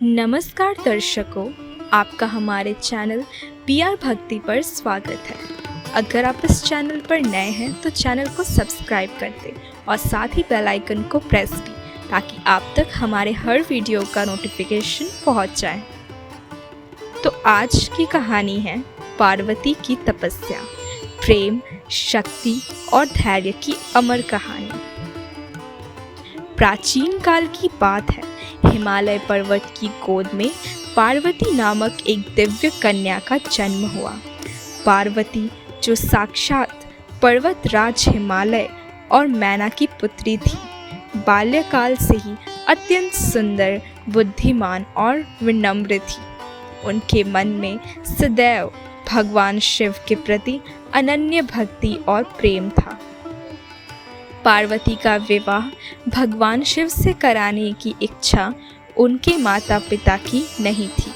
नमस्कार दर्शकों, आपका हमारे चैनल पीआर भक्ति पर स्वागत है। अगर आप इस चैनल पर नए हैं तो चैनल को सब्सक्राइब कर दें और साथ ही बेल आइकन को प्रेस की ताकि आप तक हमारे हर वीडियो का नोटिफिकेशन पहुंच जाए। तो आज की कहानी है पार्वती की तपस्या, प्रेम, शक्ति और धैर्य की अमर कहानी। प्राचीन काल की बात है। हिमालय पर्वत की गोद में पार्वती नामक एक दिव्य कन्या का जन्म हुआ। पार्वती, जो साक्षात पर्वतराज हिमालय और मैना की पुत्री थी, बाल्यकाल से ही अत्यंत सुंदर, बुद्धिमान और विनम्र थी। उनके मन में सदैव भगवान शिव के प्रति अनन्य भक्ति और प्रेम था। पार्वती का विवाह भगवान शिव से कराने की इच्छा उनके माता पिता की नहीं थी।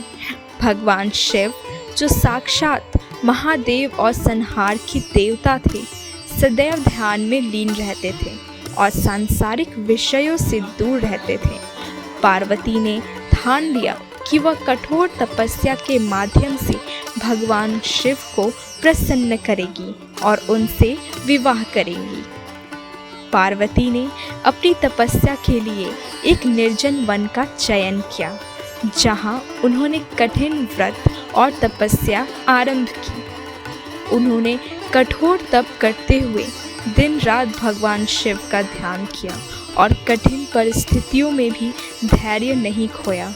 भगवान शिव, जो साक्षात महादेव और संहार के देवता थे, सदैव ध्यान में लीन रहते थे और सांसारिक विषयों से दूर रहते थे। पार्वती ने ठान लिया कि वह कठोर तपस्या के माध्यम से भगवान शिव को प्रसन्न करेगी और उनसे विवाह करेंगी। पार्वती ने अपनी तपस्या के लिए एक निर्जन वन का चयन किया, जहां उन्होंने कठिन व्रत और तपस्या आरंभ की। उन्होंने कठोर तप करते हुए दिन रात भगवान शिव का ध्यान किया और कठिन परिस्थितियों में भी धैर्य नहीं खोया।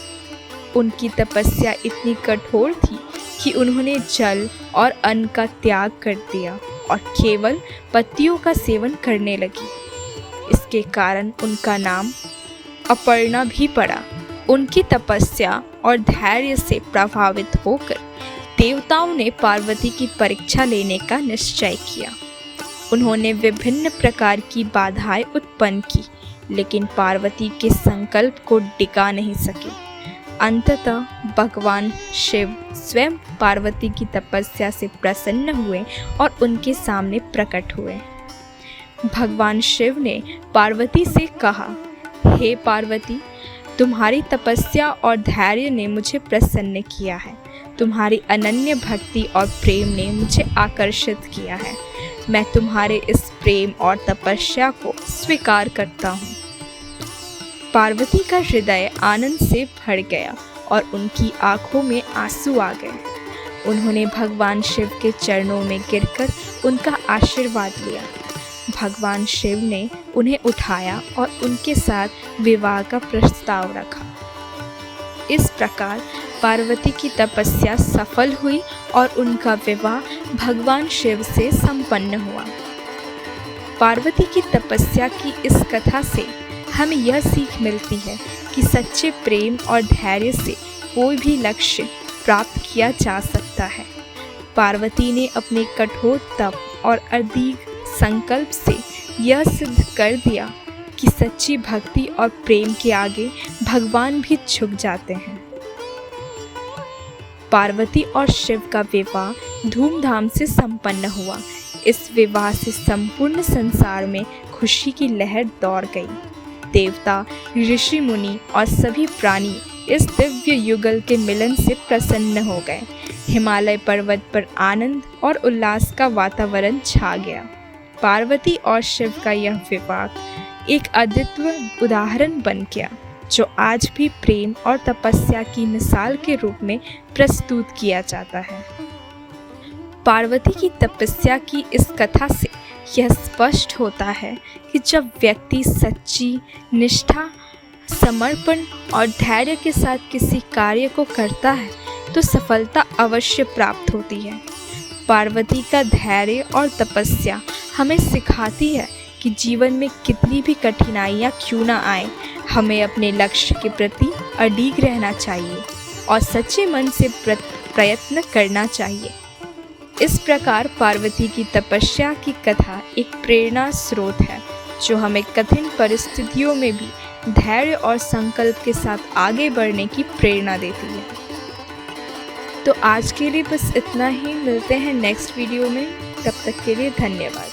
उनकी तपस्या इतनी कठोर थी कि उन्होंने जल और अन्न का त्याग कर दिया और केवल पत्तियों का सेवन करने लगी। इसके कारण उनका नाम अपर्णा भी पड़ा। उनकी तपस्या और धैर्य से प्रभावित होकर देवताओं ने पार्वती की परीक्षा लेने का निश्चय किया। उन्होंने विभिन्न प्रकार की बाधाएं उत्पन्न की, लेकिन पार्वती के संकल्प को डिगा नहीं सके। अंततः भगवान शिव स्वयं पार्वती की तपस्या से प्रसन्न हुए और उनके सामने प्रकट हुए। भगवान शिव ने पार्वती से कहा, हे पार्वती, तुम्हारी तपस्या और धैर्य ने मुझे प्रसन्न किया है। तुम्हारी अनन्य भक्ति और प्रेम ने मुझे आकर्षित किया है। मैं तुम्हारे इस प्रेम और तपस्या को स्वीकार करता हूँ। पार्वती का हृदय आनंद से भर गया और उनकी आंखों में आंसू आ गए। उन्होंने भगवान शिव के चरणों में गिरकर उनका आशीर्वाद लिया। भगवान शिव ने उन्हें उठाया और उनके साथ विवाह का प्रस्ताव रखा। इस प्रकार पार्वती की तपस्या सफल हुई और उनका विवाह भगवान शिव से संपन्न हुआ। पार्वती की तपस्या की इस कथा से हमें यह सीख मिलती है कि सच्चे प्रेम और धैर्य से कोई भी लक्ष्य प्राप्त किया जा सकता है। पार्वती ने अपने कठोर तप और अडिग संकल्प से यह सिद्ध कर दिया कि सच्ची भक्ति और प्रेम के आगे भगवान भी झुक जाते हैं। पार्वती और शिव का विवाह धूमधाम से संपन्न हुआ। इस विवाह से संपूर्ण संसार में खुशी की लहर दौड़ गई। देवता, ऋषि मुनि और सभी प्राणी इस दिव्य युगल के मिलन से प्रसन्न हो गए। हिमालय पर्वत पर आनंद और उल्लास का वातावरण छा गया। पार्वती और शिव का यह विवाह एक अद्वितीय उदाहरण बन गया, जो आज भी प्रेम और तपस्या की मिसाल के रूप में प्रस्तुत किया जाता है। पार्वती की तपस्या की इस कथा से यह स्पष्ट होता है कि जब व्यक्ति सच्ची निष्ठा, समर्पण और धैर्य के साथ किसी कार्य को करता है तो सफलता अवश्य प्राप्त होती है। पार्वती का धैर्य और तपस्या हमें सिखाती है कि जीवन में कितनी भी कठिनाइयाँ क्यों ना आए, हमें अपने लक्ष्य के प्रति अडिग रहना चाहिए और सच्चे मन से प्रयत्न करना चाहिए। इस प्रकार पार्वती की तपस्या की कथा एक प्रेरणा स्रोत है, जो हमें कठिन परिस्थितियों में भी धैर्य और संकल्प के साथ आगे बढ़ने की प्रेरणा देती है। तो आज के लिए बस इतना ही। मिलते हैं नेक्स्ट वीडियो में। तब तक के लिए धन्यवाद।